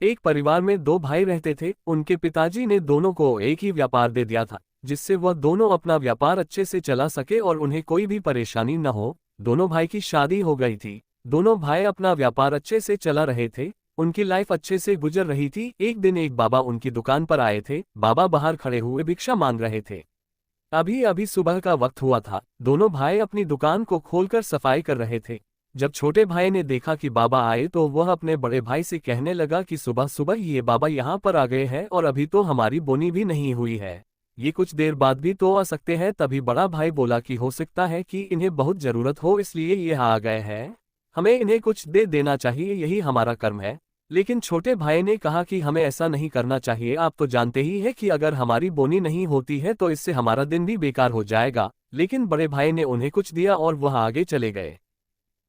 एक परिवार में दो भाई रहते थे। उनके पिताजी ने दोनों को एक ही व्यापार दे दिया था, जिससे वह दोनों अपना व्यापार अच्छे से चला सके और उन्हें कोई भी परेशानी न हो। दोनों भाई की शादी हो गई थी। दोनों भाई अपना व्यापार अच्छे से चला रहे थे। उनकी लाइफ अच्छे से गुजर रही थी। एक दिन एक बाबा उनकी दुकान पर आए थे। बाबा बाहर खड़े हुए भिक्षा मांग रहे थे। अभी अभी सुबह का वक्त हुआ था। दोनों भाई अपनी दुकान को खोलकर सफाई कर रहे थे। जब छोटे भाई ने देखा कि बाबा आए तो वह अपने बड़े भाई से कहने लगा कि सुबह सुबह ये बाबा यहाँ पर आ गए हैं और अभी तो हमारी बोनी भी नहीं हुई है। ये कुछ देर बाद भी तो आ सकते हैं। तभी बड़ा भाई बोला कि हो सकता है कि इन्हें बहुत जरूरत हो, इसलिए ये आ गए हैं। हमें इन्हें कुछ दे देना चाहिए, यही हमारा कर्म है। लेकिन छोटे भाई ने कहा कि हमें ऐसा नहीं करना चाहिए। आप तो जानते ही हैं कि अगर हमारी बोनी नहीं होती है तो इससे हमारा दिन भी बेकार हो जाएगा। लेकिन बड़े भाई ने उन्हें कुछ दिया और वह आगे चले गए।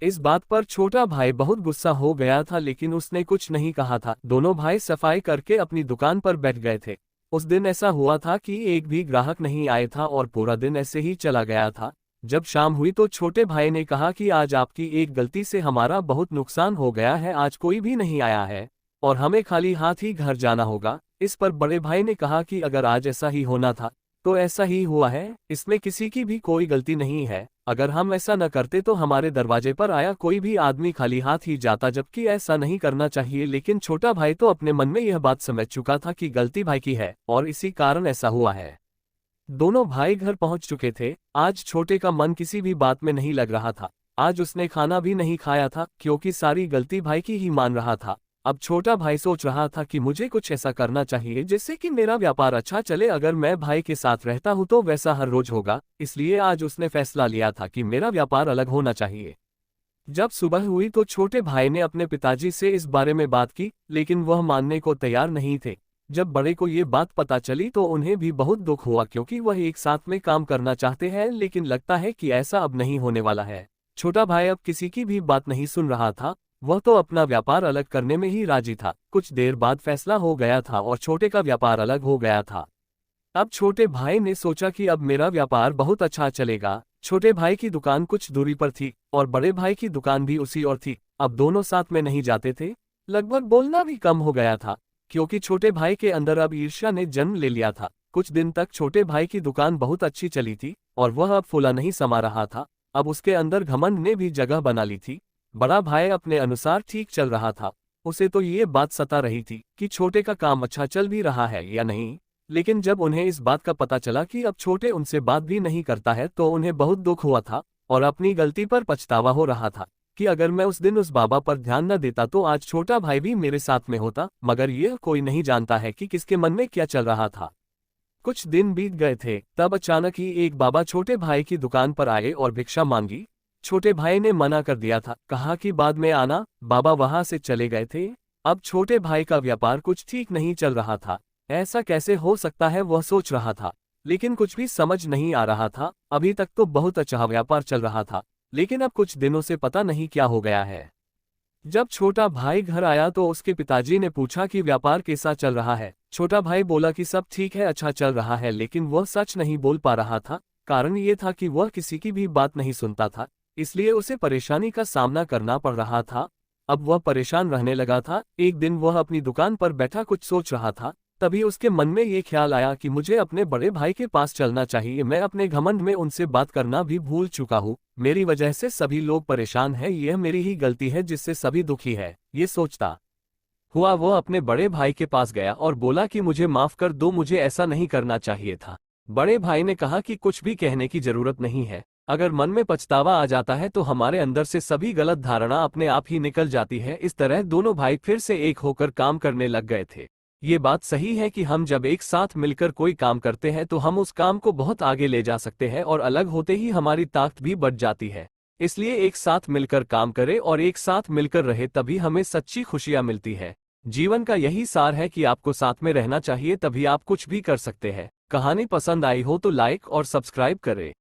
इस बात पर छोटा भाई बहुत गुस्सा हो गया था, लेकिन उसने कुछ नहीं कहा था। दोनों भाई सफाई करके अपनी दुकान पर बैठ गए थे। उस दिन ऐसा हुआ था कि एक भी ग्राहक नहीं आया था और पूरा दिन ऐसे ही चला गया था। जब शाम हुई तो छोटे भाई ने कहा कि आज आपकी एक गलती से हमारा बहुत नुकसान हो गया है। आज कोई भी नहीं आया है और हमें खाली हाथ ही घर जाना होगा। इस पर बड़े भाई ने कहा कि अगर आज ऐसा ही होना था तो ऐसा ही हुआ है, इसमें किसी की भी कोई गलती नहीं है। अगर हम ऐसा न करते तो हमारे दरवाजे पर आया कोई भी आदमी खाली हाथ ही जाता, जबकि ऐसा नहीं करना चाहिए। लेकिन छोटा भाई तो अपने मन में यह बात समझ चुका था कि गलती भाई की है और इसी कारण ऐसा हुआ है। दोनों भाई घर पहुंच चुके थे। आज छोटे का मन किसी भी बात में नहीं लग रहा था। आज उसने खाना भी नहीं खाया था क्योंकि सारी गलती भाई की ही मान रहा था। अब छोटा भाई सोच रहा था कि मुझे कुछ ऐसा करना चाहिए जिससे कि मेरा व्यापार अच्छा चले। अगर मैं भाई के साथ रहता हूं तो वैसा हर रोज होगा। इसलिए आज उसने फैसला लिया था कि मेरा व्यापार अलग होना चाहिए। जब सुबह हुई तो छोटे भाई ने अपने पिताजी से इस बारे में बात की, लेकिन वह मानने को तैयार नहीं थे। जब बड़े को ये बात पता चली तो उन्हें भी बहुत दुख हुआ, क्योंकि वह एक साथ में काम करना चाहते हैं, लेकिन लगता है कि ऐसा अब नहीं होने वाला है। छोटा भाई अब किसी की भी बात नहीं सुन रहा था। वह तो अपना व्यापार अलग करने में ही राजी था। कुछ देर बाद फैसला हो गया था और छोटे का व्यापार अलग हो गया था। अब छोटे भाई ने सोचा कि अब मेरा व्यापार बहुत अच्छा चलेगा। छोटे भाई की दुकान कुछ दूरी पर थी और बड़े भाई की दुकान भी उसी ओर थी। अब दोनों साथ में नहीं जाते थे। लगभग बोलना भी कम हो गया था, क्योंकि छोटे भाई के अंदर अब ईर्ष्या ने जन्म ले लिया था। कुछ दिन तक छोटे भाई की दुकान बहुत अच्छी चली थी और वह अब फूला नहीं समा रहा था। अब उसके अंदर घमंड ने भी जगह बना ली थी। बड़ा भाई अपने अनुसार ठीक चल रहा था। उसे तो ये बात सता रही थी कि छोटे का काम अच्छा चल भी रहा है या नहीं। लेकिन जब उन्हें इस बात का पता चला कि अब छोटे उनसे बात भी नहीं करता है तो उन्हें बहुत दुख हुआ था और अपनी गलती पर पछतावा हो रहा था कि अगर मैं उस दिन उस बाबा पर ध्यान न देता तो आज छोटा भाई भी मेरे साथ में होता। मगर यह कोई नहीं जानता है कि किसके मन में क्या चल रहा था। कुछ दिन बीत गए थे, तब अचानक ही एक बाबा छोटे भाई की दुकान पर आए और भिक्षा मांगी। छोटे भाई ने मना कर दिया था, कहा कि बाद में आना। बाबा वहां से चले गए थे। अब छोटे भाई का व्यापार कुछ ठीक नहीं चल रहा था। ऐसा कैसे हो सकता है, वह सोच रहा था, लेकिन कुछ भी समझ नहीं आ रहा था। अभी तक तो बहुत अच्छा व्यापार चल रहा था, लेकिन अब कुछ दिनों से पता नहीं क्या हो गया है। जब छोटा भाई घर आया तो उसके पिताजी ने पूछा कि व्यापार कैसा चल रहा है। छोटा भाई बोला कि सब ठीक है, अच्छा चल रहा है, लेकिन वह सच नहीं बोल पा रहा था। कारण ये था कि वह किसी की भी बात नहीं सुनता था, इसलिए उसे परेशानी का सामना करना पड़ रहा था। अब वह परेशान रहने लगा था। एक दिन वह अपनी दुकान पर बैठा कुछ सोच रहा था। तभी उसके मन में ये ख्याल आया कि मुझे अपने बड़े भाई के पास चलना चाहिए। मैं अपने घमंड में उनसे बात करना भी भूल चुका हूँ। मेरी वजह से सभी लोग परेशान हैं, यह मेरी ही गलती है जिससे सभी दुखी है। ये सोचता हुआ वो अपने बड़े भाई के पास गया और बोला कि मुझे माफ कर दो, मुझे ऐसा नहीं करना चाहिए था। बड़े भाई ने कहा कि कुछ भी कहने की जरूरत नहीं है। अगर मन में पछतावा आ जाता है तो हमारे अंदर से सभी गलत धारणा अपने आप ही निकल जाती है। इस तरह दोनों भाई फिर से एक होकर काम करने लग गए थे। ये बात सही है कि हम जब एक साथ मिलकर कोई काम करते हैं तो हम उस काम को बहुत आगे ले जा सकते हैं और अलग होते ही हमारी ताकत भी बढ़ जाती है। इसलिए एक साथ मिलकर काम करें और एक साथ मिलकर रहे, तभी हमें सच्ची खुशियां मिलती है। जीवन का यही सार है कि आपको साथ में रहना चाहिए, तभी आप कुछ भी कर सकते हैं। कहानी पसंद आई हो तो लाइक और सब्सक्राइब करें।